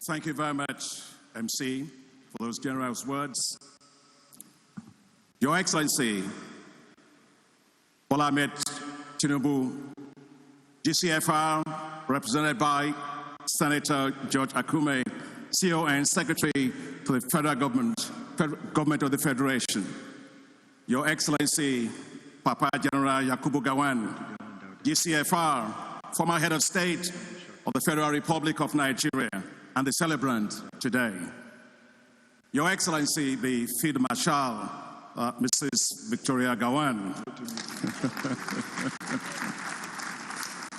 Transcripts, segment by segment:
Thank you very much, MC, for those generous words. Your Excellency, Bola Ahmed Tinubu, GCFR, represented by Senator George Akume, CEO and Secretary to the Federal Government of the Federation. Your Excellency, Papa General Yakubu Gowon, GCFR, former Head of State of the Federal Republic of Nigeria, and the celebrant today. Your Excellency, the Field Marshal, Mrs. Victoria Gowon,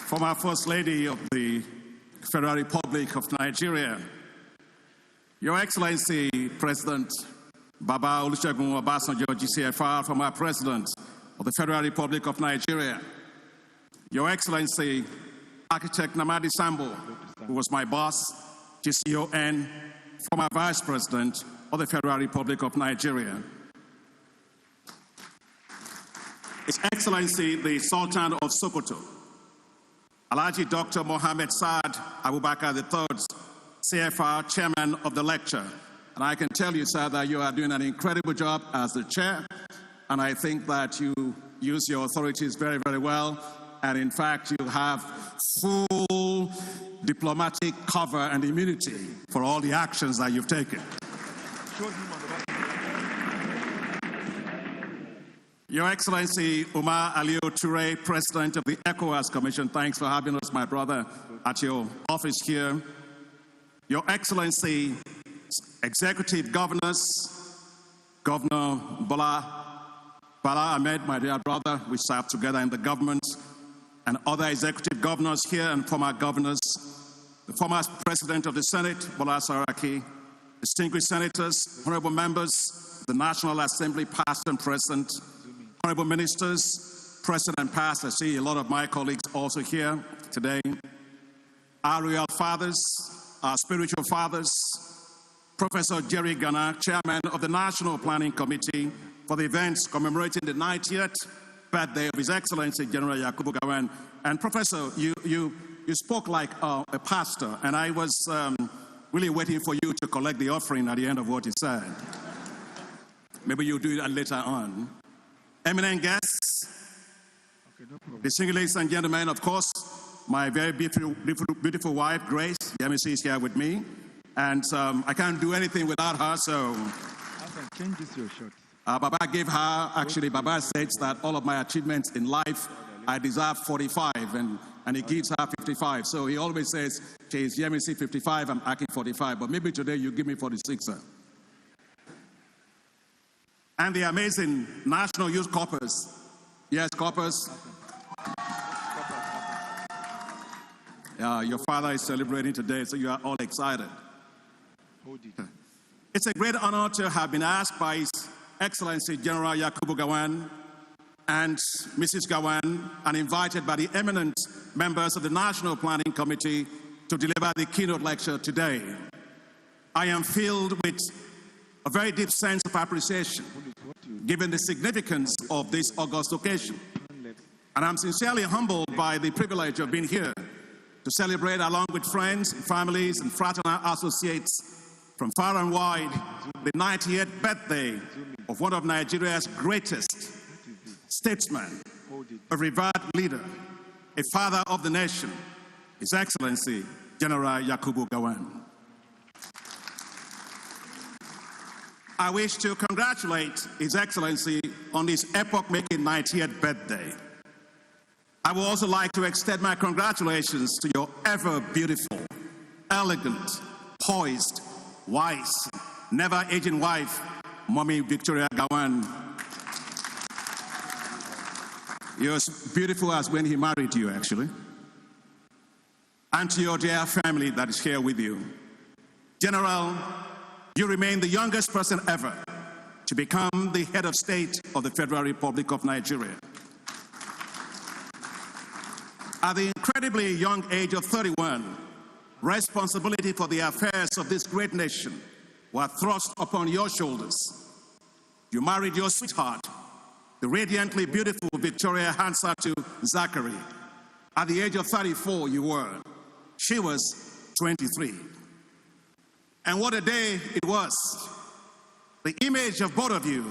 former First Lady of the Federal Republic of Nigeria. Your Excellency, President Baba Olusegun Obasanjo, GCFR, former President of the Federal Republic of Nigeria. Your Excellency, Architect Namadi Sambo, who was my boss, GCON, former Vice President of the Federal Republic of Nigeria. His Excellency, the Sultan of Sokoto, Alhaji Dr. Mohammed Saad Abubakar III, CFR Chairman of the lecture. And I can tell you, sir, that you are doing an incredible job as the chair, and I think that you use your authorities very, very well. And in fact, you have full diplomatic cover and immunity for all the actions that you've taken. Your Excellency Umar Aliyu Toure, President of the ECOWAS Commission, thanks for having us, my brother, at your office here. Your Excellency, Executive Governors, Governor Bala Ahmed, my dear brother, we serve together in the government, and other executive governors here and former governors, the former President of the Senate, Bola Saraki, distinguished senators, honorable members, the National Assembly, past and present, honorable ministers, present and past. I see a lot of my colleagues also here today. Our royal fathers, our spiritual fathers, Professor Jerry Ghana, Chairman of the National Planning Committee for the events commemorating the 90th birthday of His Excellency General Yakubu Gowon. And Professor, you spoke like a pastor, and I was really waiting for you to collect the offering at the end of what you said. Maybe you'll do that later on. Eminent guests, distinguished ladies and gentlemen, of course, my very beautiful wife, Grace, the MEC, is here with me. And I can't do anything without her, so Change this your shirt. Baba gave her, actually, Baba says that all of my achievements in life, I deserve 45, and he gives her 55. So he always says, she's MEC 55, I'm Aki 45, but maybe today you give me 46, sir. And the amazing National Youth Corpus. Yes, Corpus. Your father is celebrating today, so you are all excited. It's a great honor to have been asked by His Excellency General Yakubu Gowon and Mrs. Gowon, and invited by the eminent members of the National Planning Committee to deliver the keynote lecture today. I am filled with a very deep sense of appreciation, given the significance of this august occasion. And I'm sincerely humbled by the privilege of being here to celebrate along with friends, families, and fraternal associates from far and wide the 90th birthday of one of Nigeria's greatest statesmen, a revered leader, a father of the nation, His Excellency General Yakubu Gowon. I wish to congratulate His Excellency on his epoch-making 90th birthday. I would also like to extend my congratulations to your ever-beautiful, elegant, poised, wise, never-aging wife, Mommy Victoria Gowon. You're as beautiful as when he married you, actually. And to your dear family that is here with you. General, you remain the youngest person ever to become the head of state of the Federal Republic of Nigeria. At the incredibly young age of 31, responsibility for the affairs of this great nation were thrust upon your shoulders. You married your sweetheart, the radiantly beautiful Victoria Hansatu Zachary. At the age of 34, you were. She was 23. And what a day it was. The image of both of you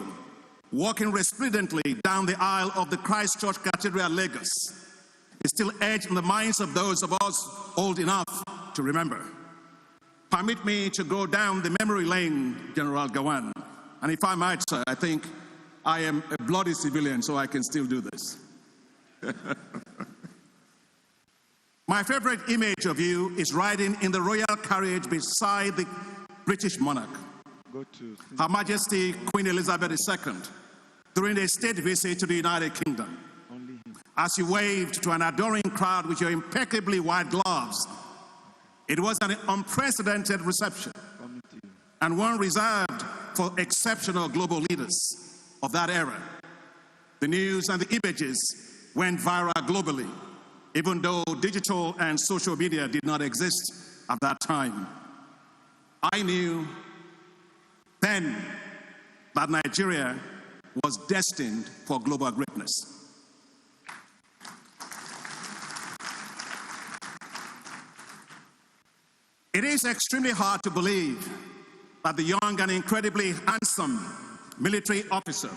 walking resplendently down the aisle of the Christ Church Cathedral at Lagos is still etched in the minds of those of us old enough to remember. Permit me to go down the memory lane, General Gowon. And if I might, sir, I think I am a bloody civilian, so I can still do this. My favorite image of you is riding in the royal carriage beside the British monarch, Her Majesty Queen Elizabeth II, during a state visit to the United Kingdom. As you waved to an adoring crowd with your impeccably white gloves, it was an unprecedented reception, and one reserved for exceptional global leaders of that era. The news and the images went viral globally, even though digital and social media did not exist at that time. I knew then that Nigeria was destined for global greatness. It is extremely hard to believe that the young and incredibly handsome military officer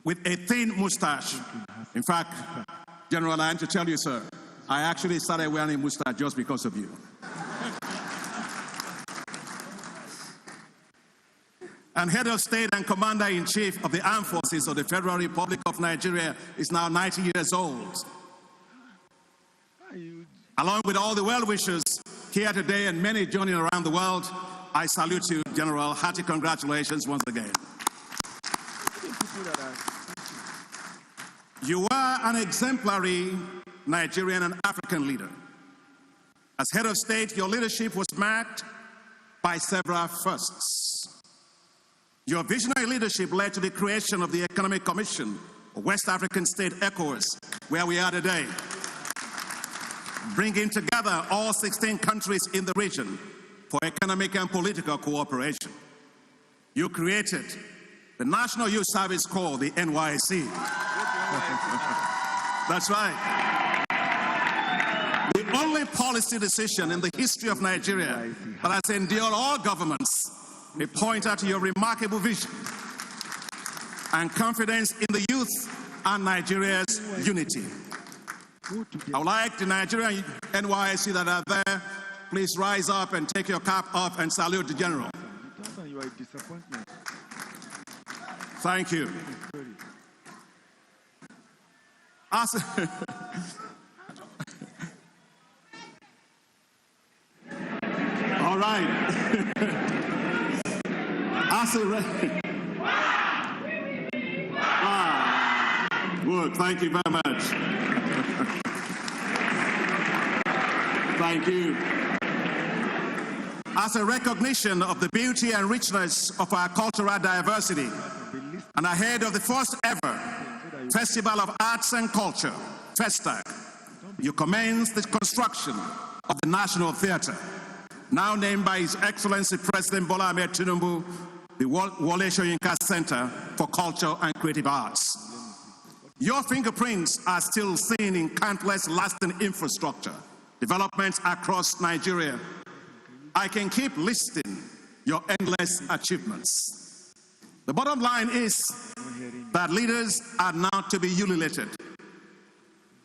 with a thin mustache, in fact, General, I have to tell you, sir, I actually started wearing a mustache just because of you. And head of state and commander-in-chief of the armed forces of the Federal Republic of Nigeria is now 90 years old. Along with all the well-wishers here today and many joining around the world, I salute you, General. Hearty congratulations once again. You are an exemplary Nigerian and African leader. As head of state, your leadership was marked by several firsts. Your visionary leadership led to the creation of the Economic Commission of West African State ECOWAS, where we are today, bringing together all 16 countries in the region for economic and political cooperation. You created the National Youth Service Corps, the NYSC. That's right. The only policy decision in the history of Nigeria that has endured all governments, a pointer to your remarkable vision and confidence in the youth and Nigeria's unity. I would like the Nigerian NYSC that are there, please rise up and take your cap off and salute the General. Thank you. All right. Good. Thank you very much. Thank you. As a recognition of the beauty and richness of our cultural diversity, and ahead of the first ever Festival of Arts and Culture, FESTAC, you commenced the construction of the National Theatre, now named by His Excellency President Bola Ahmed Tinubu, the Wole Soyinka Center for Culture and Creative Arts. Your fingerprints are still seen in countless lasting infrastructure developments across Nigeria. I can keep listing your endless achievements. The bottom line is that leaders are not to be emulated.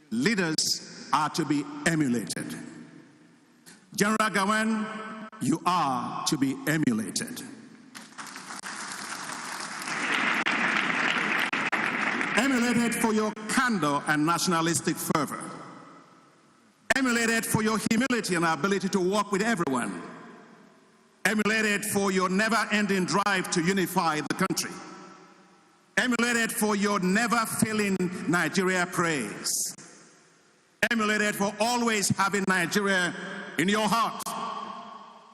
Leaders are to be emulated. General Gowon, you are to be emulated. Emulated for your candor and nationalistic fervor. Emulated for your humility and ability to work with everyone. Emulated for your never-ending drive to unify the country. Emulated for your never-failing Nigeria praise. Emulated for always having Nigeria in your heart.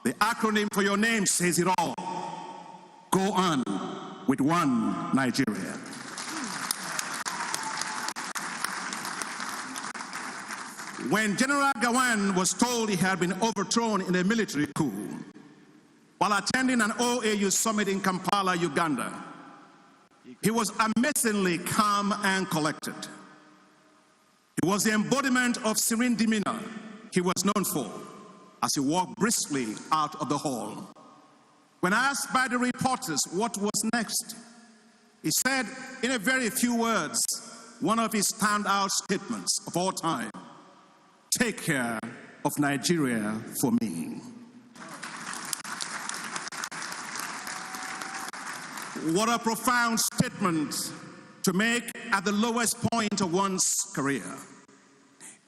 The acronym for your name says it all. Go on with one Nigeria. When General Gowon was told he had been overthrown in a military coup, while attending an OAU summit in Kampala, Uganda, he was amazingly calm and collected. He was the embodiment of serene demeanor he was known for. as he walked briskly out of the hall. When asked by the reporters what was next, he said in a very few words, one of his standout statements of all time: "Take care of Nigeria for me." What a profound statement to make at the lowest point of one's career.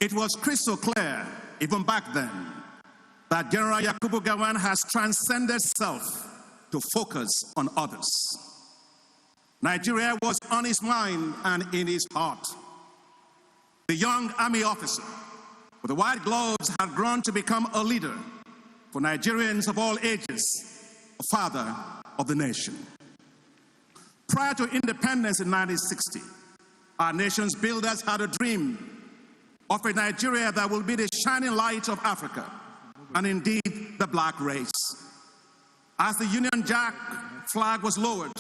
It was crystal clear, even back then, that General Yakubu Gowon has transcended self to focus on others. Nigeria was on his mind and in his heart. The young army officer with the white gloves had grown to become a leader for Nigerians of all ages, a father of the nation. Prior to independence in 1960, our nation's builders had a dream of a Nigeria that will be the shining light of Africa, and indeed the black race. As the Union Jack flag was lowered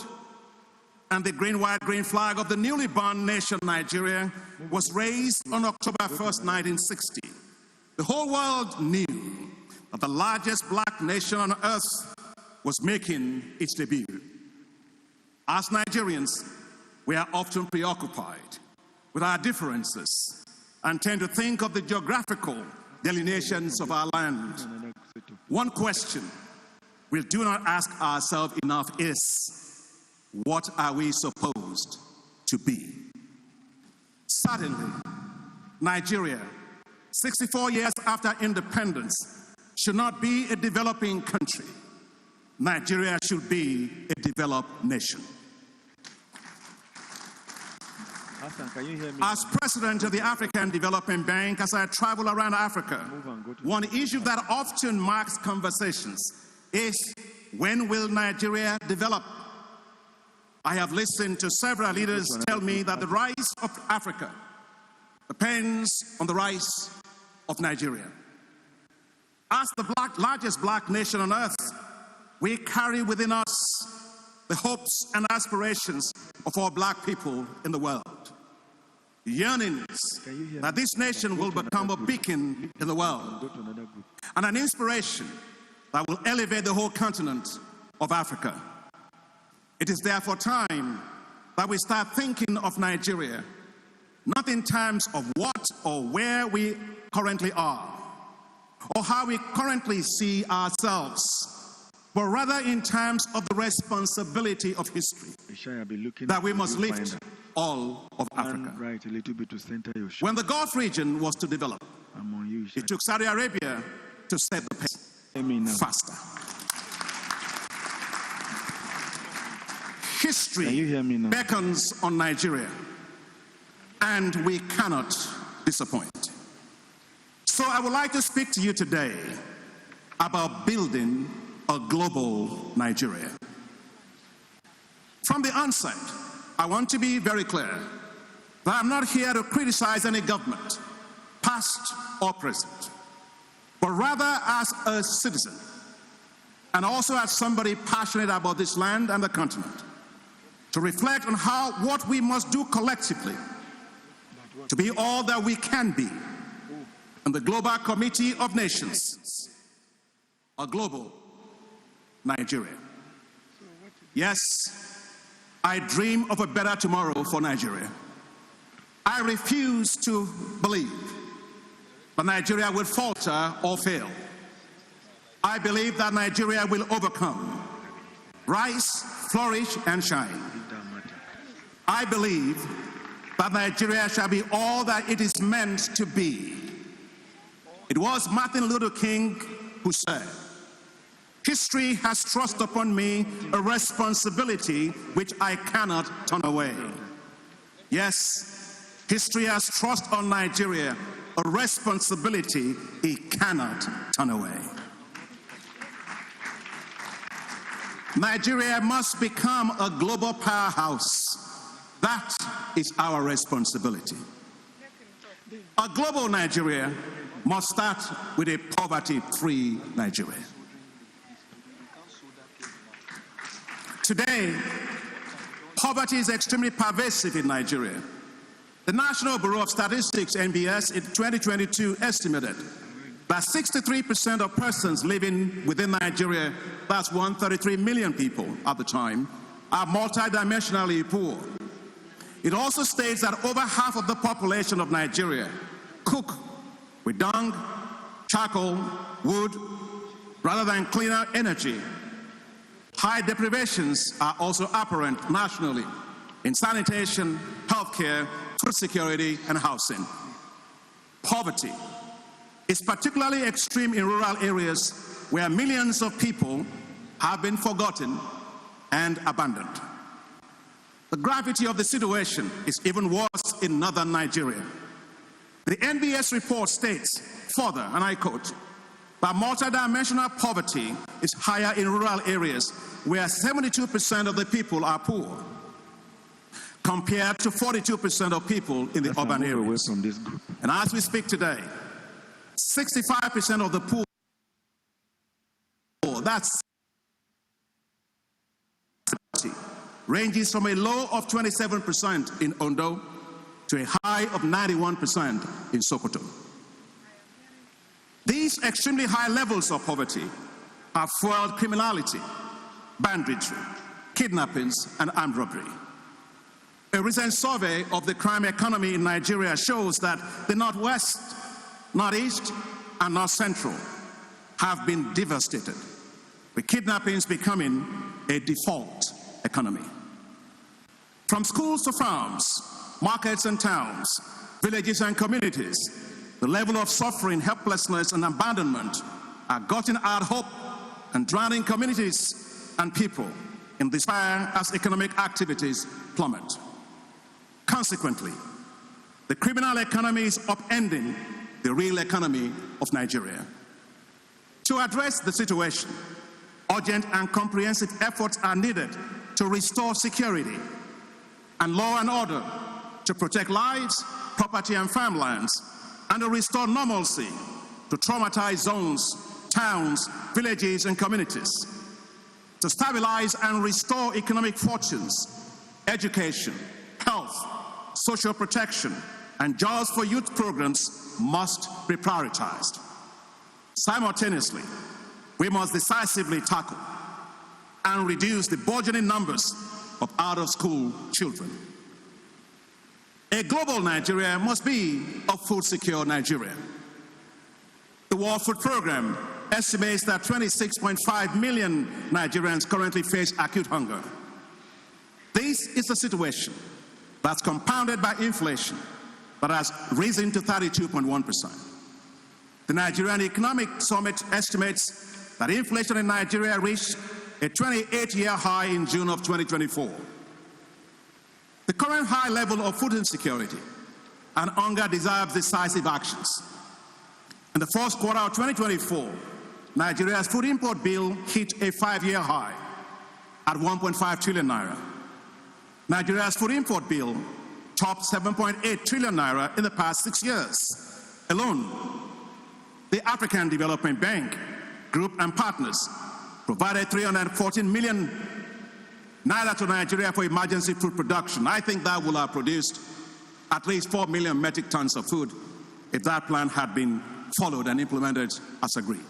and the green, white, green flag of the newly born nation Nigeria was raised on October 1st, 1960, the whole world knew that the largest black nation on earth was making its debut. As Nigerians, we are often preoccupied with our differences and tend to think of the geographical delineations of our land. One question we do not ask ourselves enough is, what are we supposed to be? Certainly, Nigeria, 64 years after independence, should not be a developing country. Nigeria should be a developed nation. Can you hear me? As president of the African Development Bank, as I travel around Africa, one issue that often marks conversations is, when will Nigeria develop? I have listened to several leaders tell me that the rise of Africa depends on the rise of Nigeria. As the largest black nation on earth, we carry within us the hopes and aspirations of all black people in the world. Yearnings that this nation will become a beacon in the world and an inspiration that will elevate the whole continent of Africa. It is therefore time that we start thinking of Nigeria, not in terms of what or where we currently are, or how we currently see ourselves, but rather in terms of the responsibility of history that we must lift all of Africa. Right, a little bit to center your shot. When the Gulf region was to develop, I'm on you. it took Saudi Arabia to set the pace faster. History beckons on Nigeria, and we cannot disappoint. So I would like to speak to you today about building a global Nigeria. From the onset, I want to be very clear that I'm not here to criticize any government, past or present, but rather as a citizen and also as somebody passionate about this land and the continent, to reflect on what we must do collectively to be all that we can be in the global committee of nations, a global Nigeria. Yes, I dream of a better tomorrow for Nigeria. I refuse to believe that Nigeria will falter or fail. I believe that Nigeria will overcome, rise, flourish, and shine. I believe that Nigeria shall be all that it is meant to be. It was Martin Luther King who said, "History has thrust upon me a responsibility which I cannot turn away." Yes, history has thrust on Nigeria a responsibility it cannot turn away. Nigeria must become a global powerhouse. That is our responsibility. A global Nigeria must start with a poverty-free Nigeria. Today, poverty is extremely pervasive in Nigeria. The National Bureau of Statistics, NBS, in 2022 estimated that 63% of persons living within Nigeria, that's 133 million people at the time, are multidimensionally poor. It also states that over half of the population of Nigeria cook with dung, charcoal, wood, rather than cleaner energy. High deprivations are also apparent nationally in sanitation, healthcare, food security, and housing. Poverty is particularly extreme in rural areas where millions of people have been forgotten and abandoned. The gravity of the situation is even worse in northern Nigeria. The NBS report states further, and I quote, that multidimensional poverty is higher in rural areas where 72% of the people are poor, compared to 42% of people in the urban areas. Away from this group. And as we speak today, 65% of the poor, that's ranges from a low of 27% in Ondo to a high of 91% in Sokoto. These extremely high levels of poverty have fueled criminality, banditry, kidnappings, and armed robbery. A recent survey of the crime economy in Nigeria shows that the Northwest, Northeast, and North Central have been devastated, with kidnappings becoming a default economy. From schools to farms, markets and towns, villages and communities, the level of suffering, helplessness, and abandonment are gutting out hope and drowning communities and people in despair as economic activities plummet. Consequently, the criminal economy is upending the real economy of Nigeria. To address the situation, urgent and comprehensive efforts are needed to restore security and law and order, to protect lives, property, and farmlands, and to restore normalcy to traumatized zones, towns, villages, and communities, to stabilize and restore economic fortunes, education, health, social protection, and jobs for youth programs must be prioritized. Simultaneously, we must decisively tackle and reduce the burgeoning numbers of out-of-school children. A global Nigeria must be a food-secure Nigeria. The World Food Programme estimates that 26.5 million Nigerians currently face acute hunger. This is a situation that's compounded by inflation that has risen to 32.1%. The Nigerian Economic Summit estimates that inflation in Nigeria reached a 28-year high in June of 2024. The current high level of food insecurity and hunger deserves decisive actions. In the first quarter of 2024, Nigeria's food import bill hit a 5-year high at 1.5 trillion naira. Nigeria's food import bill topped 7.8 trillion naira in the past 6 years alone. The African Development Bank Group and partners provided 314 million naira to Nigeria for emergency food production. I think that will have produced at least 4 million metric tons of food if that plan had been followed and implemented as agreed.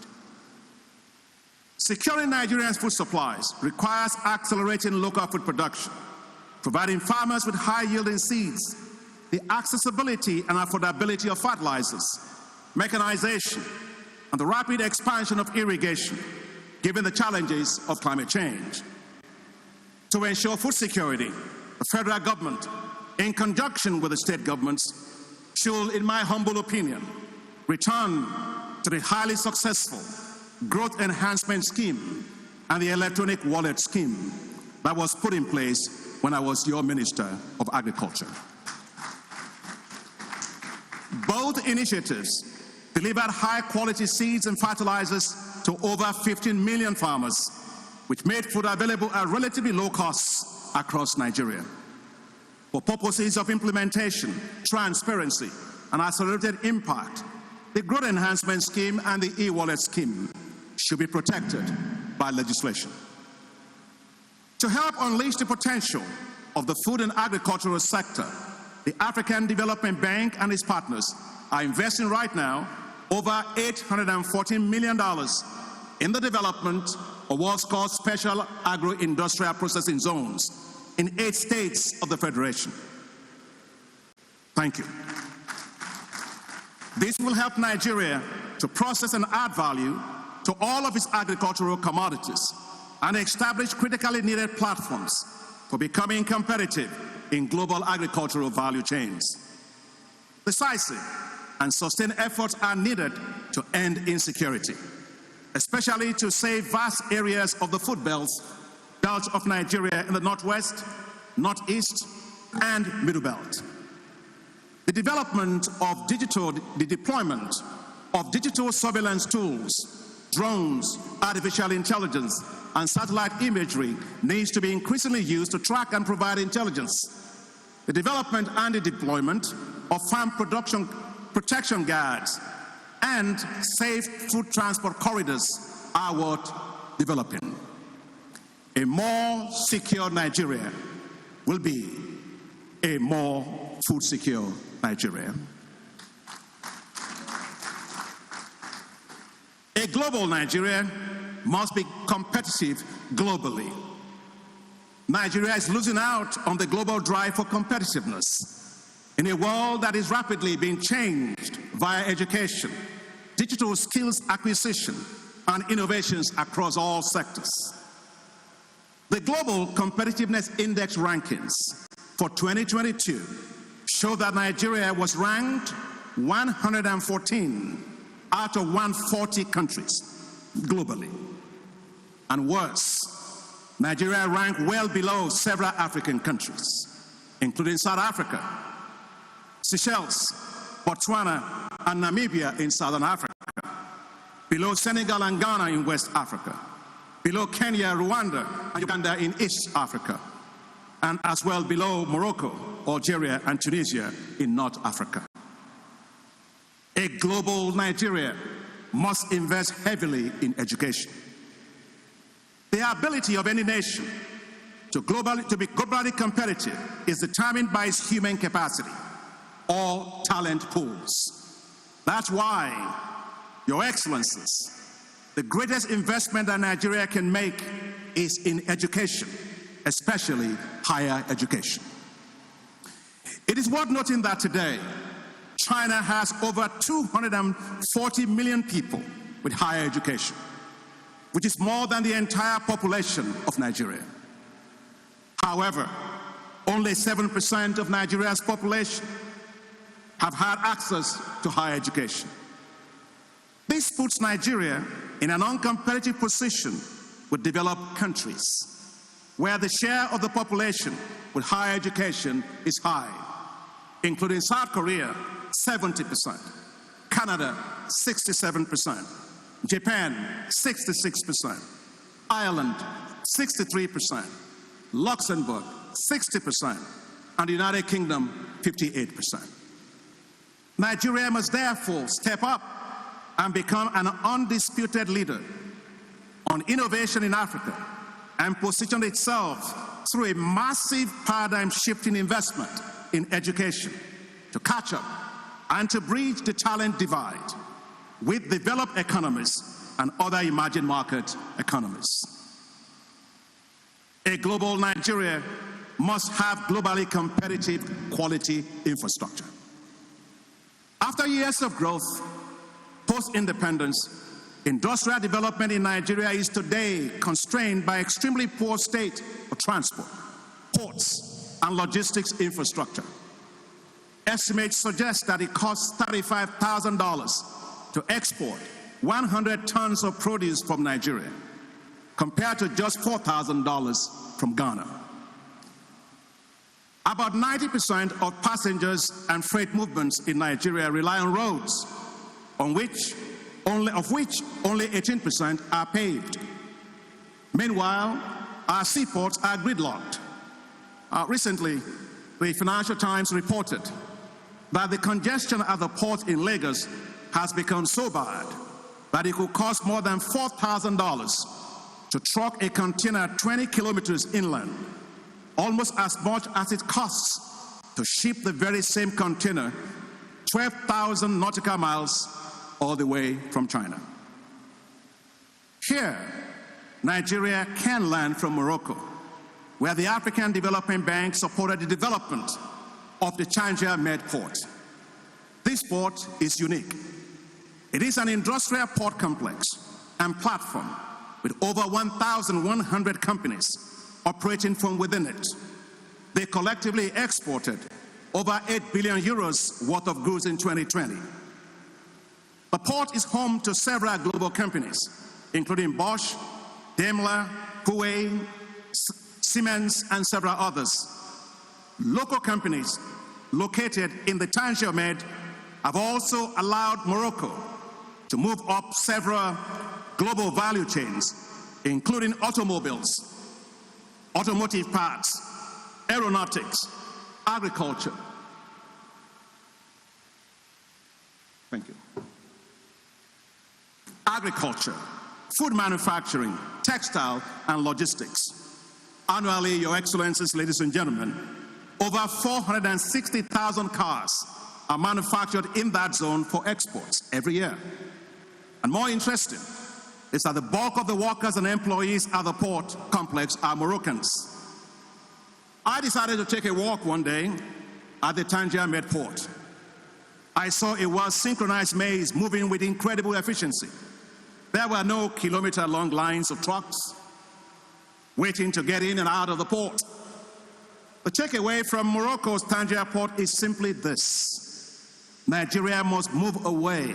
Securing Nigerians' food supplies requires accelerating local food production, providing farmers with high-yielding seeds, the accessibility and affordability of fertilizers, mechanization, and the rapid expansion of irrigation, given the challenges of climate change. To ensure food security, the federal government, in conjunction with the state governments, should, in my humble opinion, return to the highly successful growth enhancement scheme and the electronic wallet scheme that was put in place when I was your Minister of Agriculture. Both initiatives delivered high-quality seeds and fertilizers to over 15 million farmers, which made food available at relatively low costs across Nigeria. For purposes of implementation, transparency, and accelerated impact, the Growth Enhancement Scheme and the e-wallet scheme should be protected by legislation. To help unleash the potential of the food and agricultural sector, the African Development Bank and its partners are investing right now over $814 million in the development of what's called special agro-industrial processing zones in 8 states of the Federation. Thank you. This will help Nigeria to process and add value to all of its agricultural commodities and establish critically needed platforms for becoming competitive in global agricultural value chains. Decisive and sustained efforts are needed to end insecurity, especially to save vast areas of the food belt of Nigeria in the Northwest, Northeast, and Middle Belt. The deployment of digital surveillance tools, drones, artificial intelligence, and satellite imagery needs to be increasingly used to track and provide intelligence. The development and the deployment of farm protection guards and safe food transport corridors are worth developing. A more secure Nigeria will be a more food secure Nigeria. A global Nigeria must be competitive globally. Nigeria is losing out on the global drive for competitiveness in a world that is rapidly being changed via education, digital skills acquisition, and innovations across all sectors. The Global Competitiveness Index rankings for 2022 show that Nigeria was ranked 114 out of 140 countries globally. And worse, Nigeria ranked well below several African countries, including South Africa, Seychelles, Botswana, and Namibia in Southern Africa, below Senegal and Ghana in West Africa, below Kenya, Rwanda, and Uganda in East Africa, and as well below Morocco, Algeria, and Tunisia in North Africa. A global Nigeria must invest heavily in education. The ability of any nation to be globally competitive is determined by its human capacity or talent pools. That's why, Your Excellencies, the greatest investment that Nigeria can make is in education, especially higher education. It is worth noting that today, China has over 240 million people with higher education, which is more than the entire population of Nigeria. However, only 7% of Nigeria's population have had access to higher education. This puts Nigeria in an uncompetitive position with developed countries, where the share of the population with higher education is high, including South Korea, 70%, Canada, 67%, Japan, 66%, Ireland, 63%, Luxembourg, 60%, and the United Kingdom, 58%. Nigeria must therefore step up and become an undisputed leader on innovation in Africa and position itself through a massive paradigm-shifting investment in education to catch up and to bridge the talent divide with developed economies and other emerging market economies. A global Nigeria must have globally competitive quality infrastructure. After years of growth, post-independence, industrial development in Nigeria is today constrained by extremely poor state of transport, ports, and logistics infrastructure. Estimates suggest that it costs $35,000 to export 100 tons of produce from Nigeria, compared to just $4,000 from Ghana. About 90% of passengers and freight movements in Nigeria rely on roads, of which only 18% are paved. Meanwhile, our seaports are gridlocked. Recently, the Financial Times reported that the congestion at the port in Lagos has become so bad that it could cost more than $4,000 to truck a container 20 kilometers inland, almost as much as it costs to ship the very same container 12,000 nautical miles all the way from China. Here, Nigeria can learn from Morocco, where the African Development Bank supported the development of the Tangier-Med port. This port is unique. It is an industrial port complex and platform with over 1,100 companies operating from within it. They collectively exported over 8 billion euros worth of goods in 2020. The port is home to several global companies, including Bosch, Daimler, Huawei, Siemens, and several others. Local companies located in the Tangier-Med have also allowed Morocco to move up several global value chains, including automobiles, automotive parts, aeronautics, agriculture. Thank you. Agriculture, food manufacturing, textile, and logistics. Annually, Your Excellencies, ladies and gentlemen, over 460,000 cars are manufactured in that zone for exports every year. And more interesting is that the bulk of the workers and employees at the port complex are Moroccans. I decided to take a walk one day at the Tangier-Med port. I saw a well-synchronized maze moving with incredible efficiency. There were no kilometer-long lines of trucks waiting to get in and out of the port. The takeaway from Morocco's Tangier port is simply this: Nigeria must move away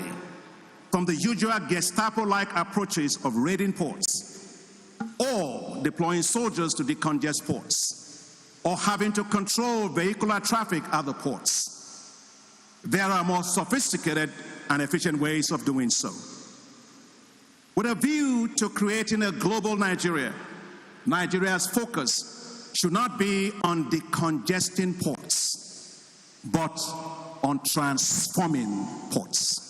from the usual Gestapo-like approaches of raiding ports, or deploying soldiers to decongest ports, or having to control vehicular traffic at the ports. There are more sophisticated and efficient ways of doing so. With a view to creating a global Nigeria, Nigeria's focus should not be on decongesting ports, but on transforming ports.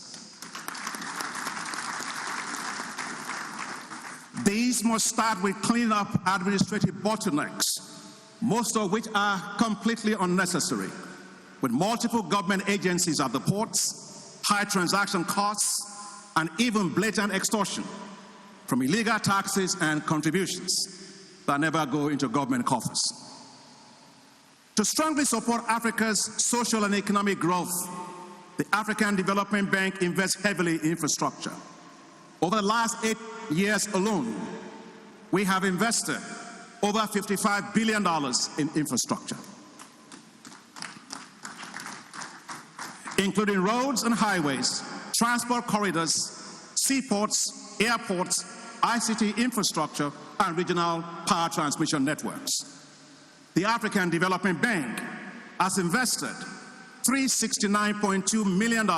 These must start with cleaning up administrative bottlenecks, most of which are completely unnecessary, with multiple government agencies at the ports, high transaction costs, and even blatant extortion from illegal taxes and contributions that never go into government coffers. To strongly support Africa's social and economic growth, the African Development Bank invests heavily in infrastructure. Over the last 8 years alone, we have invested over $55 billion in infrastructure, including roads and highways, transport corridors, seaports, airports, ICT infrastructure, and regional power transmission networks. The African Development Bank has invested $369.2 million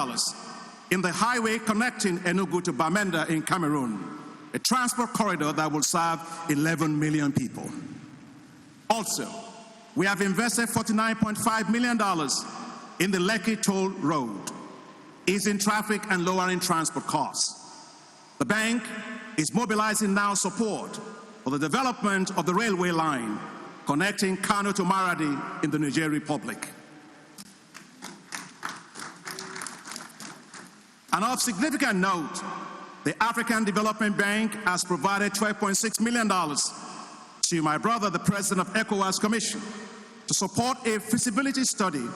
in the highway connecting Enugu to Bamenda in Cameroon, a transport corridor that will serve 11 million people. Also, we have invested $49.5 million in the Lekki Toll Road, easing traffic and lowering transport costs. The bank is mobilizing now support for the development of the railway line connecting Kano to Maradi in the Niger Republic. And of significant note, the African Development Bank has provided $12.6 million to my brother, the President of ECOWAS Commission, to support a feasibility study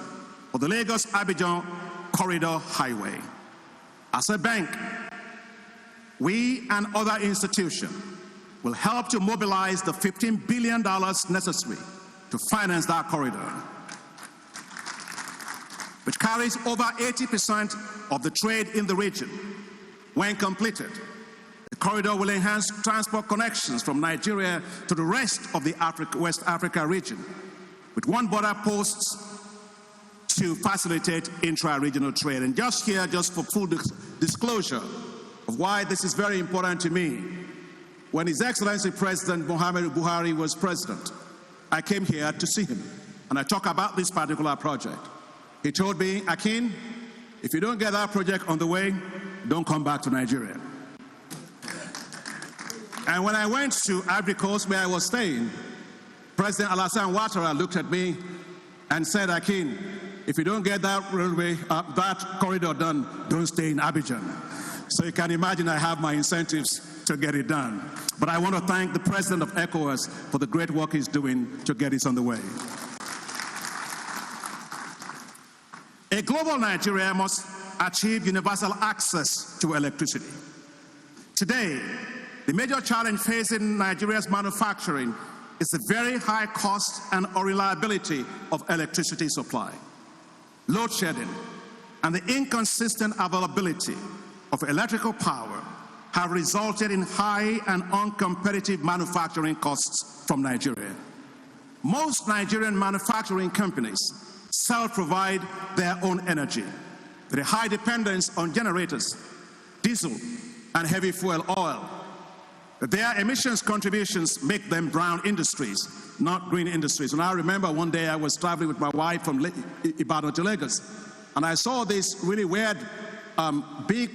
for the Lagos-Abidjan Corridor Highway. As a bank, we and other institutions will help to mobilize the $15 billion necessary to finance that corridor, which carries over 80% of the trade in the region. When completed, the corridor will enhance transport connections from Nigeria to the rest of the West Africa region, with one border post to facilitate intra-regional trade. And just for full disclosure of why this is very important to me, when His Excellency President Muhammadu Buhari was president, I came here to see him, and I talked about this particular project. He told me, Akin, if you don't get that project on the way, don't come back to Nigeria. And when I went to Ivory Coast, where I was staying, President Alassane Ouattara looked at me and said, Akin, if you don't get that railway, that corridor done, don't stay in Abidjan. So you can imagine I have my incentives to get it done. But I want to thank the president of ECOWAS for the great work he's doing to get this on the way. A global Nigeria must achieve universal access to electricity. Today, the major challenge facing Nigeria's manufacturing is the very high cost and unreliability of electricity supply. Load shedding and the inconsistent availability of electrical power have resulted in high and uncompetitive manufacturing costs from Nigeria. Most Nigerian manufacturing companies self-provide their own energy with a high dependence on generators, diesel, and heavy fuel oil. Their emissions contributions make them brown industries, not green industries. And I remember one day I was traveling with my wife from Ibadan to Lagos, and I saw this really weird big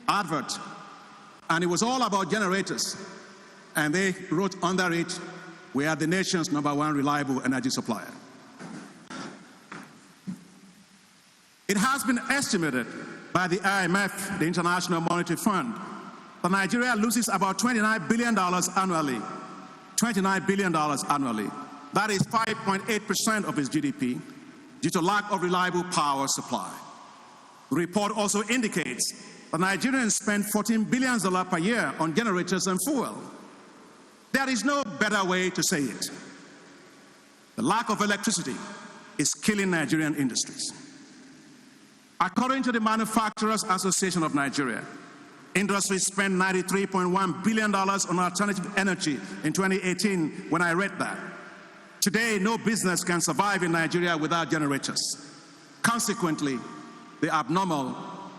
advert, and it was all about generators. And they wrote under it, "We are the nation's #1 reliable energy supplier." It has been estimated by the IMF, the International Monetary Fund, that Nigeria loses about $29 billion annually. $29 billion annually. That is 5.8% of its GDP due to lack of reliable power supply. The report also indicates that Nigerians spend $14 billion per year on generators and fuel. There is no better way to say it. The lack of electricity is killing Nigerian industries. According to the Manufacturers Association of Nigeria, industries spent $93.1 billion on alternative energy in 2018 when I read that. Today, no business can survive in Nigeria without generators. Consequently, the abnormal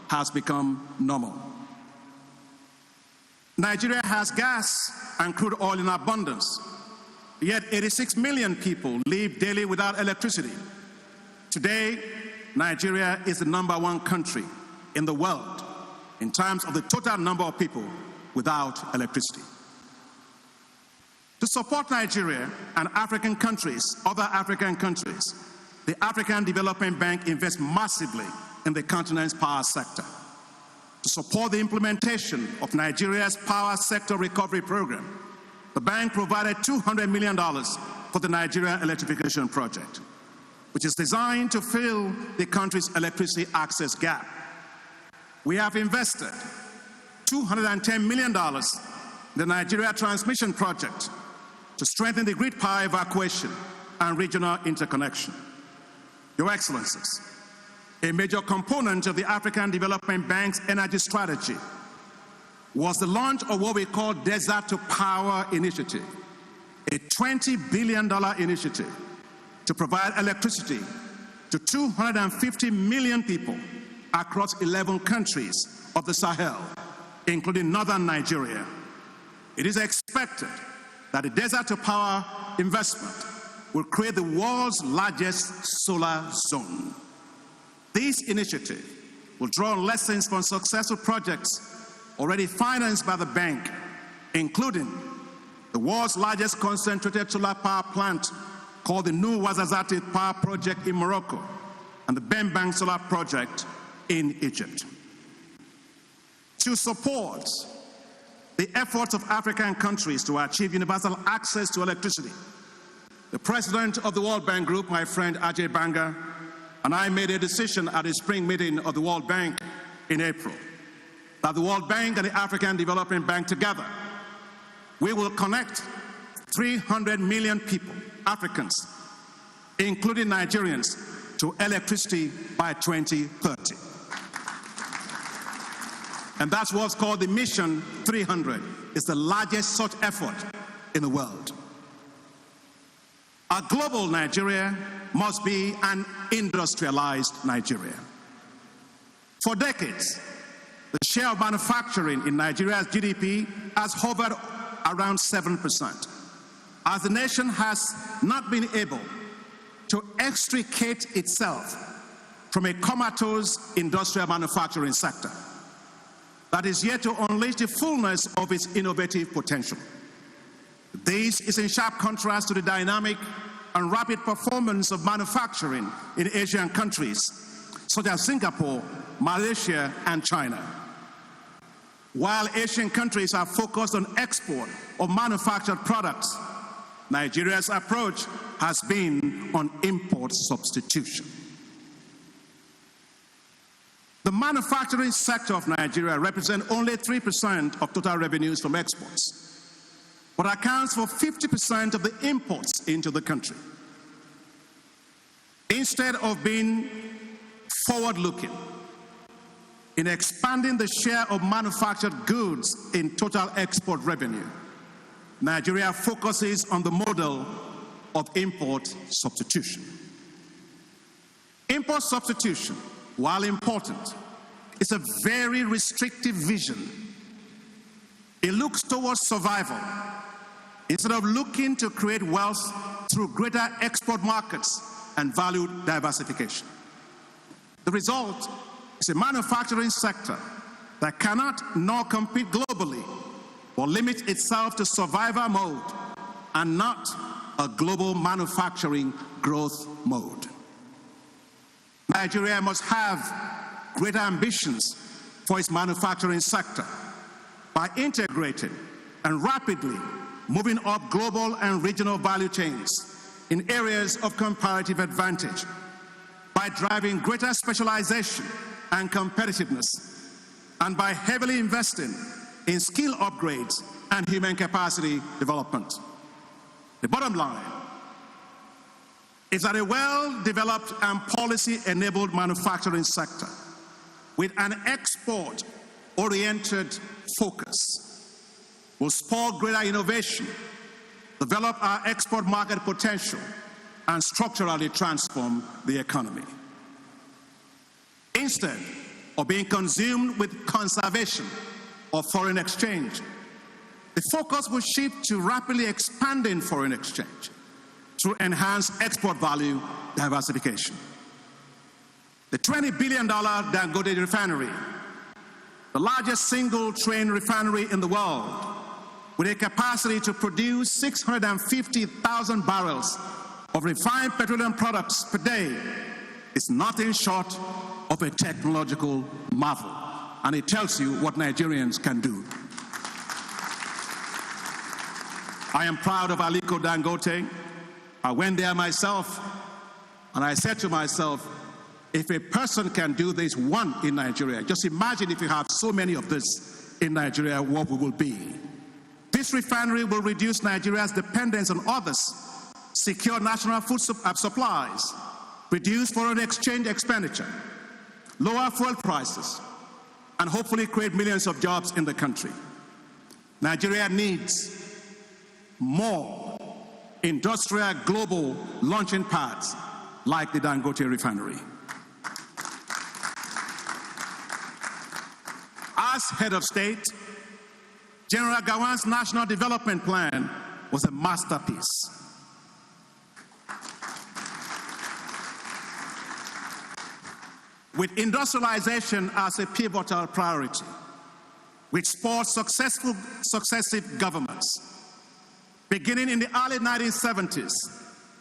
has become normal. Nigeria has gas and crude oil in abundance, yet 86 million people live daily without electricity. Today, Nigeria is the #1 country in the world in terms of the total number of people without electricity. To support Nigeria and African countries, other African countries, the African Development Bank invests massively in the continent's power sector. To support the implementation of Nigeria's power sector recovery program, the bank provided $200 million for the Nigerian Electrification project, which is designed to fill the country's electricity access gap. We have invested $210 million in the Nigeria Transmission Project to strengthen the grid power evacuation and regional interconnection. Your Excellencies, a major component of the African Development Bank's energy strategy was the launch of what we call Desert to Power Initiative, a $20 billion initiative to provide electricity to 250 million people across 11 countries of the Sahel, including northern Nigeria. It is expected that the Desert to Power investment will create the world's largest solar zone. This initiative will draw on lessons from successful projects already financed by the bank, including the world's largest concentrated solar power plant called the New Wazazati Power Project in Morocco and the Bembang Solar Project in Egypt. To support the efforts of African countries to achieve universal access to electricity, the president of the World Bank Group, my friend Ajay Banga, and I made a decision at a spring meeting of the World Bank in April that the World Bank and the African Development Bank together, we will connect 300 million people, Africans, including Nigerians, to electricity by 2030. And that's what's called the Mission 300. It's the largest such effort in the world. A global Nigeria must be an industrialized Nigeria. For decades, the share of manufacturing in Nigeria's GDP has hovered around 7%, as the nation has not been able to extricate itself from a comatose industrial manufacturing sector that is yet to unleash the fullness of its innovative potential. This is in sharp contrast to the dynamic and rapid performance of manufacturing in Asian countries such as Singapore, Malaysia, and China. While Asian countries are focused on export of manufactured products, Nigeria's approach has been on import substitution. The manufacturing sector of Nigeria represents only 3% of total revenues from exports, but accounts for 50% of the imports into the country. Instead of being forward-looking in expanding the share of manufactured goods in total export revenue, Nigeria focuses on the model of import substitution. Import substitution, while important, is a very restrictive vision. It looks towards survival instead of looking to create wealth through greater export markets and value diversification. The result is a manufacturing sector that cannot nor compete globally or limit itself to survival mode and not a global manufacturing growth mode. Nigeria must have greater ambitions for its manufacturing sector by integrating and rapidly moving up global and regional value chains in areas of comparative advantage, by driving greater specialization and competitiveness, and by heavily investing in skill upgrades and human capacity development. The bottom line is that a well-developed and policy-enabled manufacturing sector with an export-oriented focus will spur greater innovation, develop our export market potential, and structurally transform the economy. Instead of being consumed with conservation or foreign exchange, the focus will shift to rapidly expanding foreign exchange through enhanced export value diversification. The $20 billion Dangote refinery, the largest single train refinery in the world, with a capacity to produce 650,000 barrels of refined petroleum products per day, is nothing short of a technological marvel. And it tells you what Nigerians can do. I am proud of Aliko Dangote. I went there myself, and I said to myself, if a person can do this one in Nigeria, just imagine if you have so many of this in Nigeria, what we will be. This refinery will reduce Nigeria's dependence on others, secure national food supplies, reduce foreign exchange expenditure, lower fuel prices, and hopefully create millions of jobs in the country. Nigeria needs more industrial global launching pads like the Dangote refinery. As head of state, General Gowon's National Development Plan was a masterpiece. With industrialization as a pivotal priority, which spurred successive governments. Beginning in the early 1970s,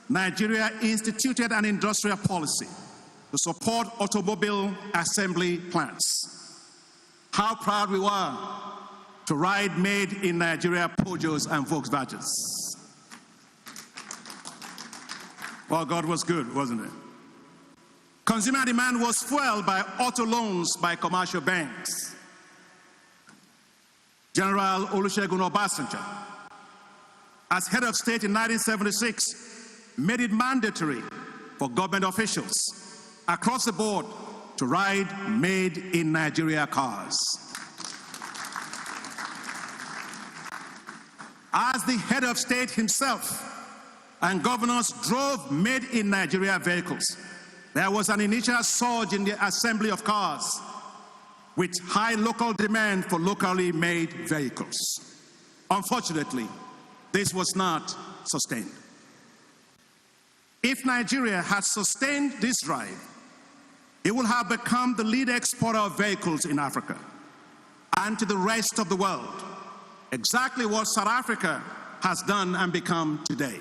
Nigeria instituted an industrial policy to support automobile assembly plants. How proud we were to ride made in Nigeria Peugeots and Volkswagens. Well, God was good, wasn't it? Consumer demand was fueled by auto loans by commercial banks. General Olusegun Obasanjo, as head of state in 1976, made it mandatory for government officials across the board to ride made in Nigeria cars. As the head of state himself and governors drove made in Nigeria vehicles, there was an initial surge in the assembly of cars with high local demand for locally made vehicles. Unfortunately, this was not sustained. If Nigeria had sustained this drive, it would have become the lead exporter of vehicles in Africa and to the rest of the world, exactly what South Africa has done and become today.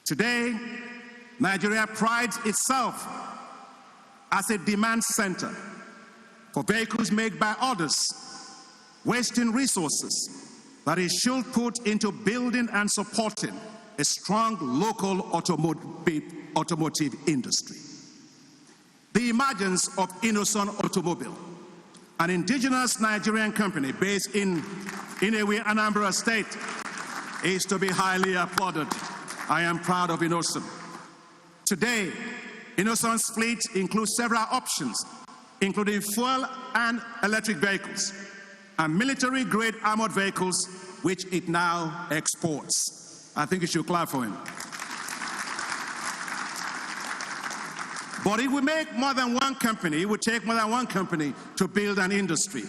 Today, Nigeria prides itself as a demand center for vehicles made by others wasting resources that it should put into building and supporting a strong local automotive industry. The emergence of Innocent Automobile, an indigenous Nigerian company based in Inewi, Anambra State, is to be highly applauded. I am proud of Innocent. Today, Innocent's fleet includes several options, including fuel and electric vehicles, and military-grade armored vehicles, which it now exports. I think you should clap for him. But it will make more than one company, it would take more than one company to build an industry.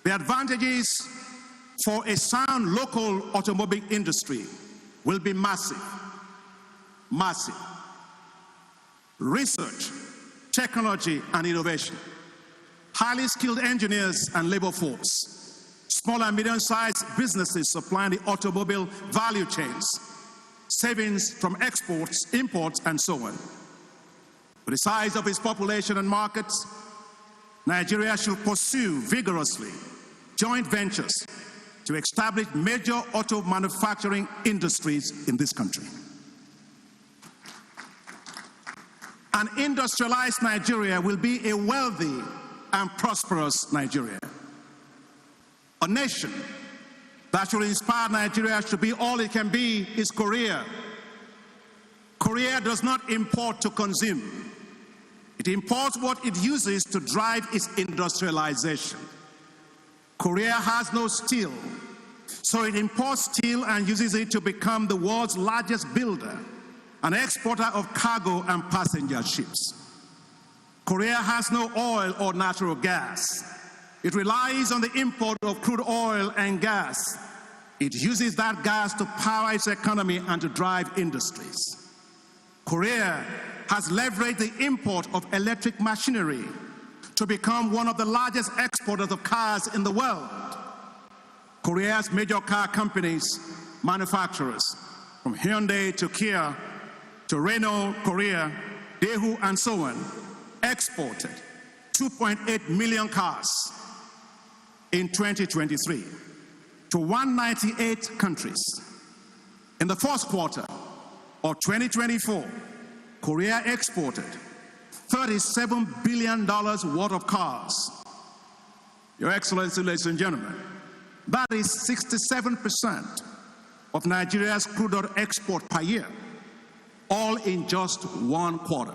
The advantages for a sound local automobile industry will be massive. Massive. Research, technology, and innovation. Highly skilled engineers and labor force. Small and medium-sized businesses supplying the automobile value chains. Savings from exports, imports, and so on. With the size of its population and markets, Nigeria should pursue vigorously joint ventures to establish major auto manufacturing industries in this country. An industrialized Nigeria will be a wealthy and prosperous Nigeria. A nation that should inspire Nigeria to be all it can be is Korea. Korea does not import to consume. It imports what it uses to drive its industrialization. Korea has no steel, so it imports steel and uses it to become the world's largest builder, an exporter of cargo and passenger ships. Korea has no oil or natural gas. It relies on the import of crude oil and gas. It uses that gas to power its economy and to drive industries. Korea has leveraged the import of electric machinery to become one of the largest exporters of cars in the world. Korea's major car companies, manufacturers, from Hyundai to Kia to Renault Korea, Daewoo, and so on, exported 2.8 million cars in 2023 to 198 countries. In the first quarter of 2024, Korea exported $37 billion worth of cars. Your Excellency, ladies and gentlemen, that is 67% of Nigeria's crude oil export per year, all in just one quarter.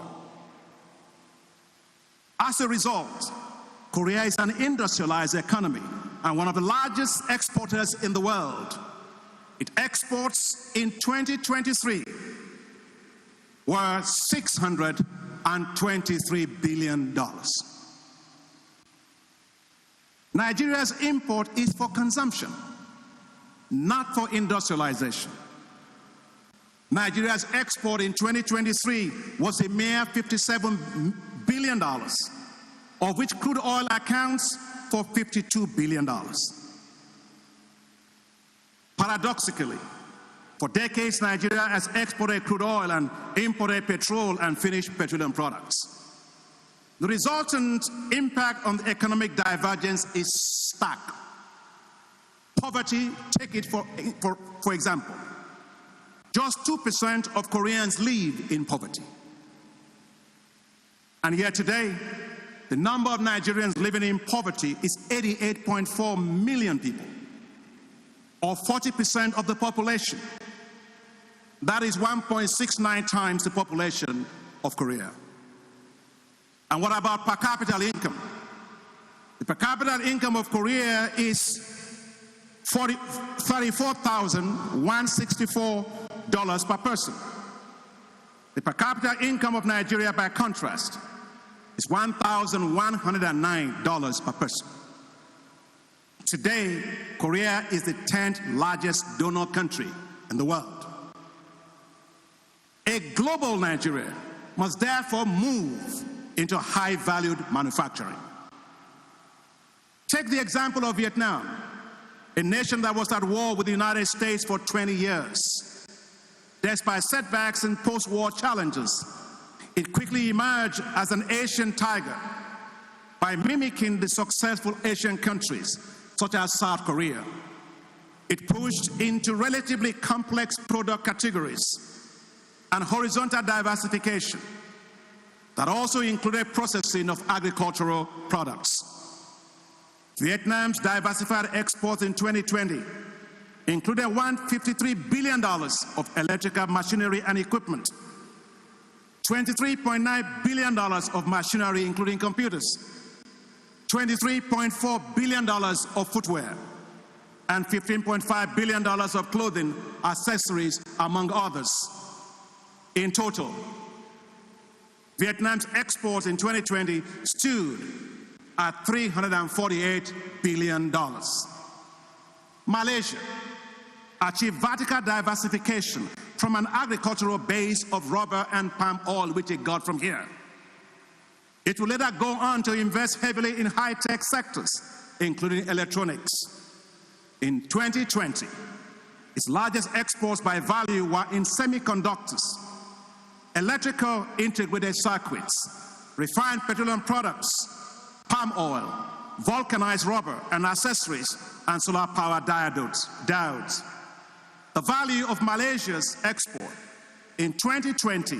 As a result, Korea is an industrialized economy and one of the largest exporters in the world. It exports in 2023 were $623 billion. Nigeria's import is for consumption, not for industrialization. Nigeria's export in 2023 was a mere $57 billion, of which crude oil accounts for $52 billion. Paradoxically, for decades, Nigeria has exported crude oil and imported petrol and finished petroleum products. The resultant impact on the economic divergence is stark. Poverty, take it for example. Just 2% of Koreans live in poverty. And yet today, the number of Nigerians living in poverty is 88.4 million people, or 40% of the population. That is 1.69 times the population of Korea. And what about per capita income? The per capita income of Korea is $34,164 per person. The per capita income of Nigeria, by contrast, is $1,109 per person. Today, Korea is the 10th largest donor country in the world. A global Nigeria must therefore move into high-valued manufacturing. Take the example of Vietnam, a nation that was at war with the United States for 20 years. Despite setbacks and post-war challenges, it quickly emerged as an Asian tiger by mimicking the successful Asian countries such as South Korea. It pushed into relatively complex product categories and horizontal diversification that also included processing of agricultural products. Vietnam's diversified exports in 2020 included $153 billion of electrical machinery and equipment, $23.9 billion of machinery including computers, $23.4 billion of footwear, and $15.5 billion of clothing, accessories, among others. In total, Vietnam's exports in 2020 stood at $348 billion. Malaysia achieved vertical diversification from an agricultural base of rubber and palm oil, which it got from here. It will later go on to invest heavily in high-tech sectors, including electronics. In 2020, its largest exports by value were in semiconductors, electrical integrated circuits, refined petroleum products, palm oil, vulcanized rubber and accessories, and solar power diodes. The value of Malaysia's export in 2020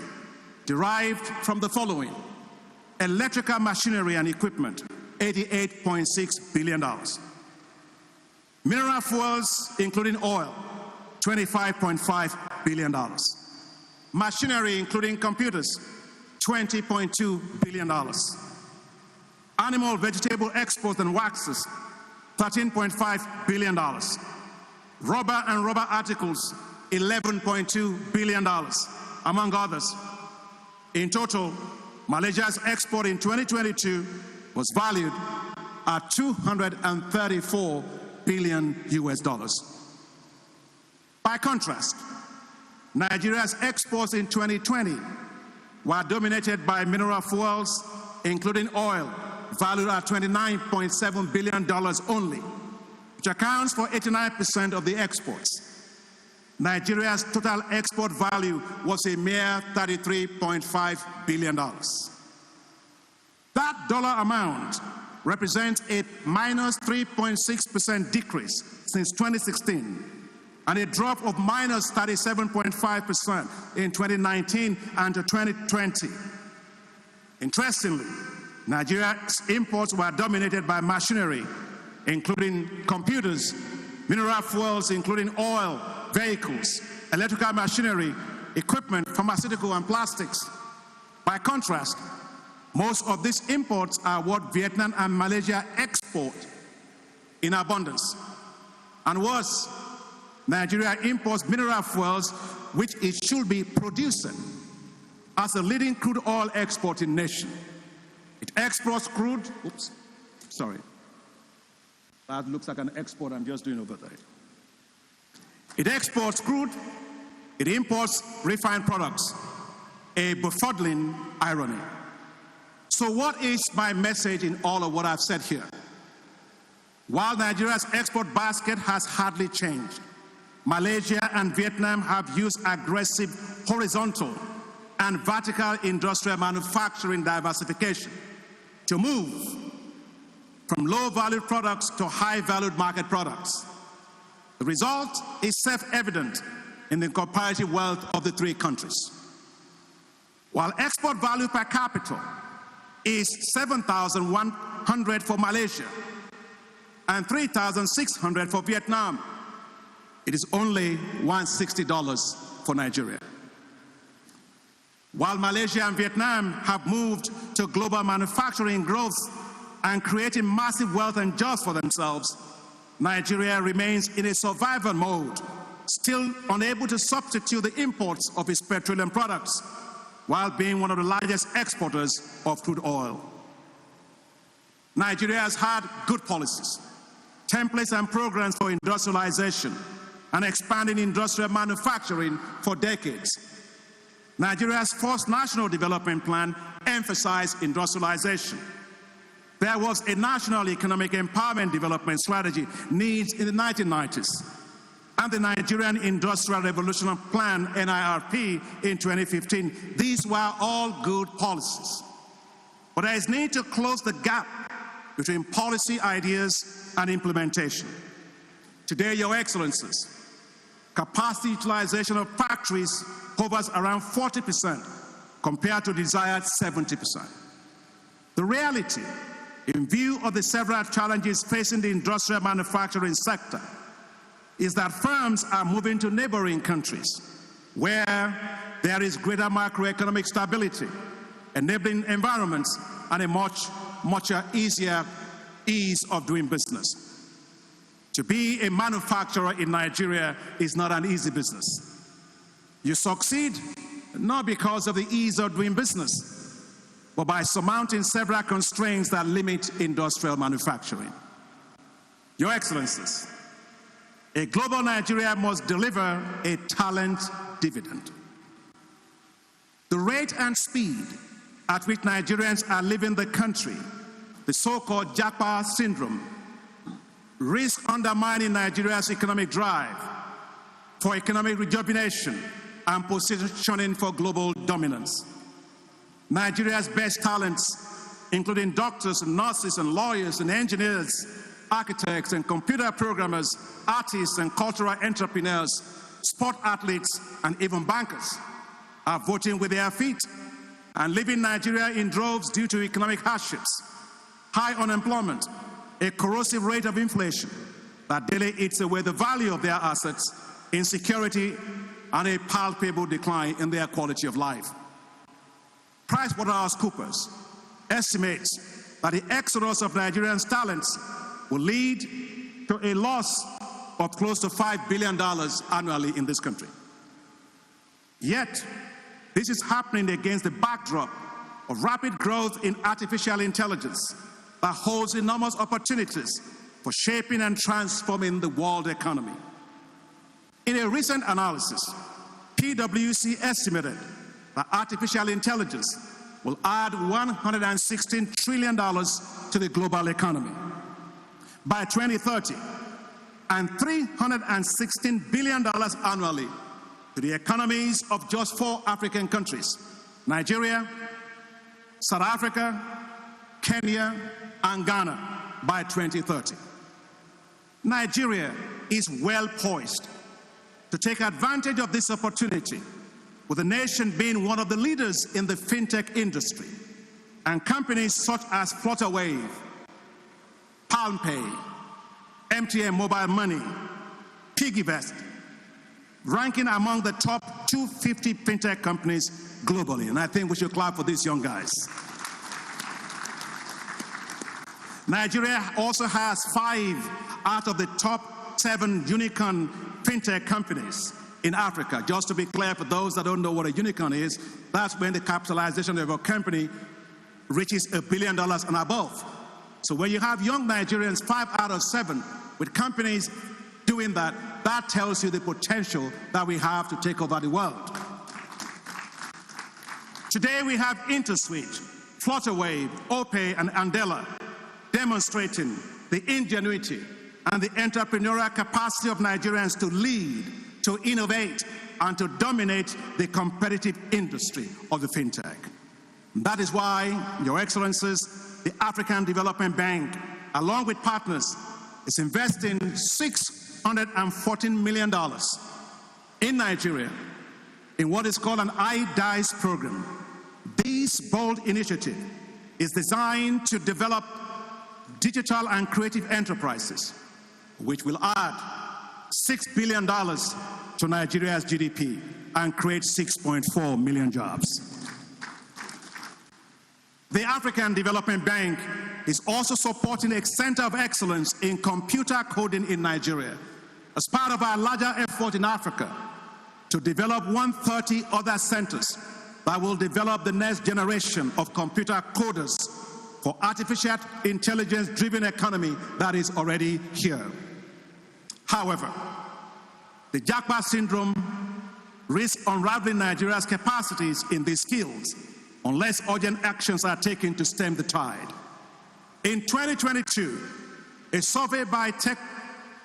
derived from the following: electrical machinery and equipment, $88.6 billion. Mineral fuels, including oil, $25.5 billion. Machinery, including computers, $20.2 billion. Animal vegetable exports and waxes, $13.5 billion. Rubber and rubber articles, $11.2 billion, among others. In total, Malaysia's export in 2022 was valued at $234 billion US. By contrast, Nigeria's exports in 2020 were dominated by mineral fuels, including oil, valued at $29.7 billion only, which accounts for 89% of the exports. Nigeria's total export value was a mere $33.5 billion. That dollar amount represents a minus 3.6% decrease since 2016, and a drop of minus 37.5% in 2019 and to 2020. Interestingly, Nigeria's imports were dominated by machinery, including computers, mineral fuels, including oil, vehicles, electrical machinery, equipment, pharmaceutical, and plastics. By contrast, most of these imports are what Vietnam and Malaysia export in abundance. And worse, Nigeria imports mineral fuels, which it should be producing, as a leading crude oil exporting nation. It exports crude, that looks like an export I'm just doing over there. It exports crude, it imports refined products, a befuddling irony. So what is my message in all of what I've said here? While Nigeria's export basket has hardly changed, Malaysia and Vietnam have used aggressive horizontal and vertical industrial manufacturing diversification to move from low-valued products to high-valued market products. The result is self-evident in the comparative wealth of the three countries. While export value per capita is $7,100 for Malaysia and $3,600 for Vietnam, it is only $160 for Nigeria. While Malaysia and Vietnam have moved to global manufacturing growth and creating massive wealth and jobs for themselves, Nigeria remains in a survival mode, still unable to substitute the imports of its petroleum products, while being one of the largest exporters of crude oil. Nigeria has had good policies, templates and programs for industrialization and expanding industrial manufacturing for decades. Nigeria's first national development plan emphasized industrialization. There was a national economic empowerment development strategy, NEEDS, in the 1990s, and the Nigerian Industrial Revolution Plan, NIRP, in 2015. These were all good policies. But there is need to close the gap between policy ideas and implementation. Today, Your Excellencies, capacity utilization of factories hovers around 40% compared to desired 70%. The reality, in view of the several challenges facing the industrial manufacturing sector, is that firms are moving to neighboring countries where there is greater macroeconomic stability, enabling environments, and a much easier ease of doing business. To be a manufacturer in Nigeria is not an easy business. You succeed not because of the ease of doing business, but by surmounting several constraints that limit industrial manufacturing. Your Excellencies, a global Nigeria must deliver a talent dividend. The rate and speed at which Nigerians are leaving the country, the so-called Japa syndrome, risk undermining Nigeria's economic drive for economic rejuvenation and positioning for global dominance. Nigeria's best talents, including doctors and nurses and lawyers and engineers, architects and computer programmers, artists and cultural entrepreneurs, sport athletes, and even bankers, are voting with their feet and leaving Nigeria in droves due to economic hardships, high unemployment, a corrosive rate of inflation that daily eats away the value of their assets, insecurity, and a palpable decline in their quality of life. PricewaterhouseCoopers estimates that the exodus of Nigerian talents will lead to a loss of close to $5 billion annually in this country. Yet, this is happening against the backdrop of rapid growth in artificial intelligence that holds enormous opportunities for shaping and transforming the world economy. In a recent analysis, PwC estimated that artificial intelligence will add $116 trillion to the global economy by 2030 and $316 billion annually to the economies of just 4 African countries: Nigeria, South Africa, Kenya, and Ghana by 2030. Nigeria is well poised to take advantage of this opportunity, with the nation being one of the leaders in the fintech industry, and companies such as Flutterwave, PalmPay, MTN Mobile Money, PiggyVest, ranking among the top 250 fintech companies globally. And I think we should clap for these young guys. Nigeria also has 5 out of the top 7 unicorn fintech companies in Africa. Just to be clear, for those that don't know what a unicorn is, that's when the capitalization of a company reaches $1 billion and above. So when you have young Nigerians, 5 out of 7, with companies doing that, that tells you the potential that we have to take over the world. Today we have InterSwitch, Flutterwave, Opay, and Andela demonstrating the ingenuity and the entrepreneurial capacity of Nigerians to lead, to innovate, and to dominate the competitive industry of the fintech. That is why, Your Excellencies, the African Development Bank, along with partners, is investing $614 million in Nigeria in what is called an iDice program. This bold initiative is designed to develop digital and creative enterprises, which will add $6 billion to Nigeria's GDP and create 6.4 million jobs. The African Development Bank is also supporting a center of excellence in computer coding in Nigeria as part of our larger effort in Africa to develop 130 other centers that will develop the next generation of computer coders for artificial intelligence-driven economy that is already here. However, the Japa syndrome risks unraveling Nigeria's capacities in these fields unless urgent actions are taken to stem the tide. In 2022, a survey by Tech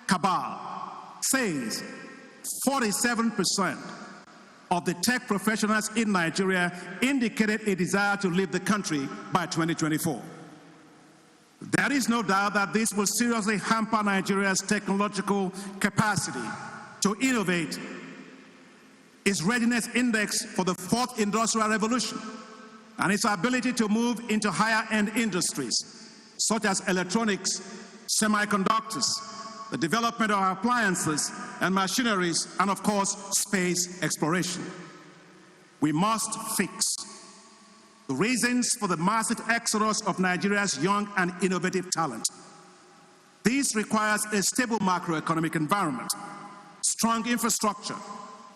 Cabal says 47% of the tech professionals in Nigeria indicated a desire to leave the country by 2024. There is no doubt that this will seriously hamper Nigeria's technological capacity to innovate, its readiness index for the fourth industrial revolution, and its ability to move into higher-end industries such as electronics, semiconductors, the development of appliances and machineries, and of course, space exploration. We must fix the reasons for the massive exodus of Nigeria's young and innovative talent. This requires a stable macroeconomic environment, strong infrastructure,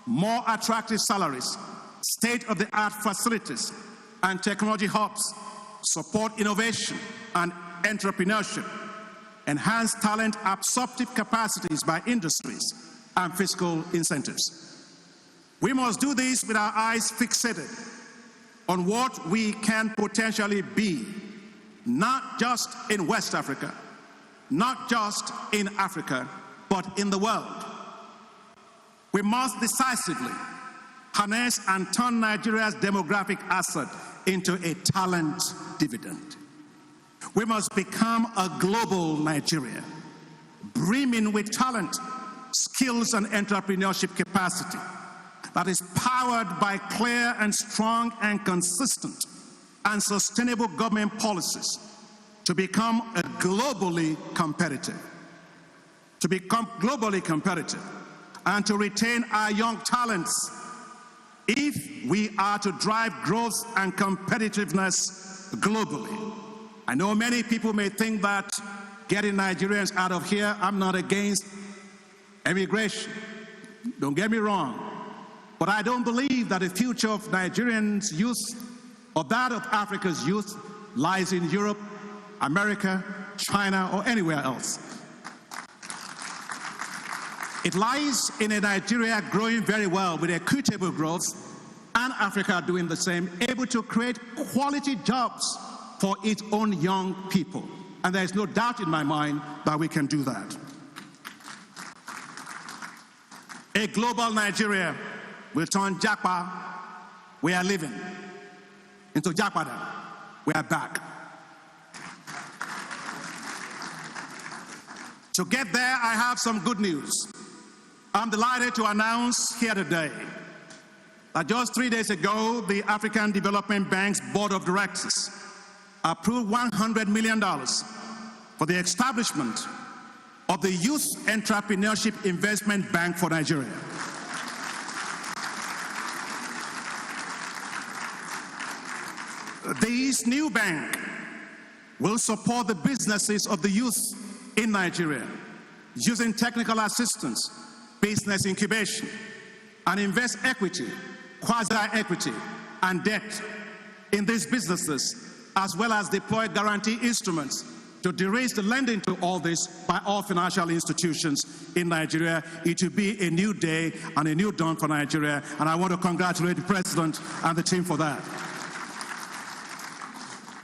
more attractive salaries, state-of-the-art facilities, and technology hubs, support innovation and entrepreneurship, enhance talent absorptive capacities by industries, and fiscal incentives. We must do this with our eyes fixated on what we can potentially be, not just in West Africa, not just in Africa, but in the world. We must decisively harness and turn Nigeria's demographic asset into a talent dividend. We must become a global Nigeria, brimming with talent, skills, and entrepreneurship capacity that is powered by clear and strong and consistent and sustainable government policies to become globally competitive. And to retain our young talents if we are to drive growth and competitiveness globally. I know many people may think that getting Nigerians out of here, I'm not against immigration. Don't get me wrong. But I don't believe that the future of Nigerians' youth or that of Africa's youth lies in Europe, America, China, or anywhere else. It lies in a Nigeria growing very well with equitable growth, and Africa doing the same, able to create quality jobs for its own young people. And there is no doubt in my mind that we can do that. A global Nigeria will turn Japa, we are living, into Japada, we are back. To get there, I have some good news. I'm delighted to announce here today that just 3 days ago, the African Development Bank's Board of Directors approved $100 million for the establishment of the Youth Entrepreneurship Investment Bank for Nigeria. This new bank will support the businesses of the youth in Nigeria using technical assistance, business incubation, and invest equity, quasi-equity, and debt in these businesses, as well as deploy guarantee instruments to de-risk the lending to all this by all financial institutions in Nigeria. It will be a new day and a new dawn for Nigeria, and I want to congratulate the President and the team for that.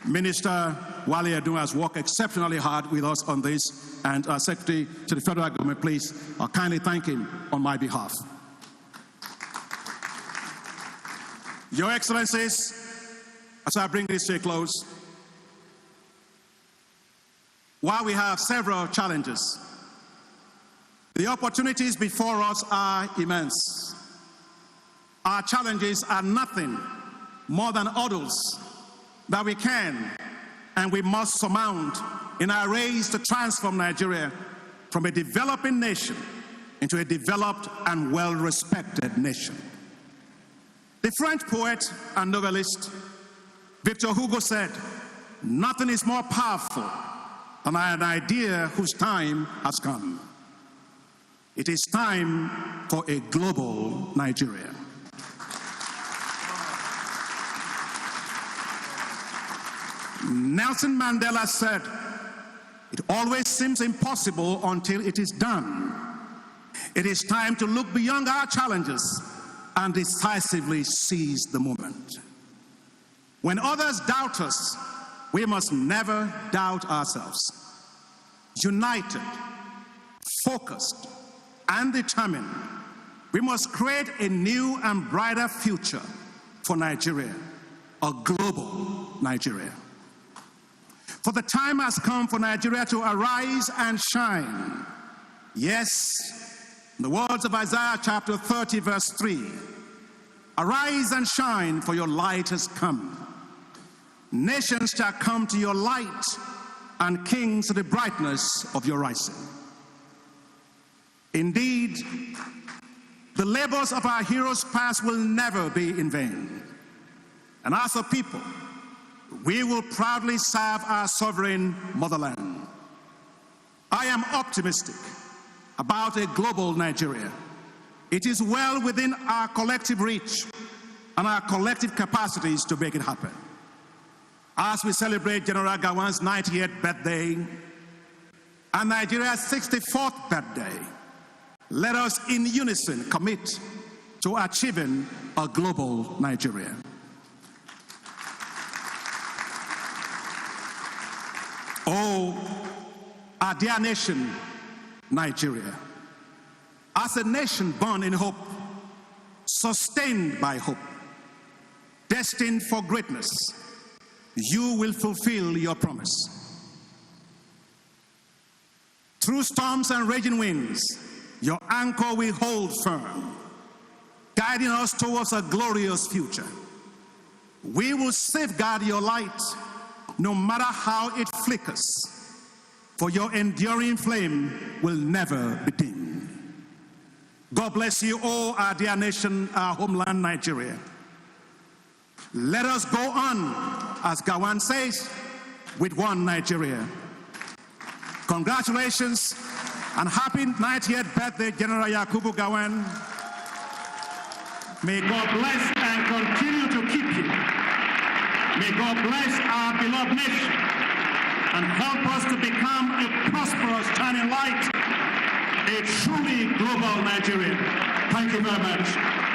Minister Wale Edun has worked exceptionally hard with us on this, and Secretary to the Federal Government, please kindly thank him on my behalf. Your Excellencies, as I bring this to a close, while we have several challenges, the opportunities before us are immense. Our challenges are nothing more than hurdles that we can and we must surmount in our race to transform Nigeria from a developing nation into a developed and well-respected nation. The French poet and novelist Victor Hugo said, "Nothing is more powerful than an idea whose time has come." It is time for a global Nigeria. Nelson Mandela said, "It always seems impossible until it is done." It is time to look beyond our challenges and decisively seize the moment. When others doubt us, we must never doubt ourselves. United, focused, and determined, we must create a new and brighter future for Nigeria, a global Nigeria. For the time has come for Nigeria to arise and shine. Yes, in the words of Isaiah chapter 30, verse 3, arise and shine, for your light has come. Nations shall come to your light, and kings to the brightness of your rising. Indeed, the labors of our heroes past will never be in vain. And as a people, we will proudly serve our sovereign motherland. I am optimistic about a global Nigeria. It is well within our collective reach and our collective capacities to make it happen. As we celebrate General Gowon's 98th birthday and Nigeria's 64th birthday, let us in unison commit to achieving a global Nigeria. Oh, our dear nation, Nigeria, as a nation born in hope, sustained by hope, destined for greatness, you will fulfill your promise. Through storms and raging winds, your anchor will hold firm, guiding us towards a glorious future. We will safeguard your light, no matter how it flickers, for your enduring flame will never be dimmed. God bless you all, our dear nation, our homeland, Nigeria. Let us go on, as Gowon says, with one Nigeria. Congratulations and happy 90th birthday, General Yakubu Gowon. May God bless and continue to keep you. May God bless our beloved nation and help us to become a prosperous, shining light, a truly global Nigeria. Thank you very much.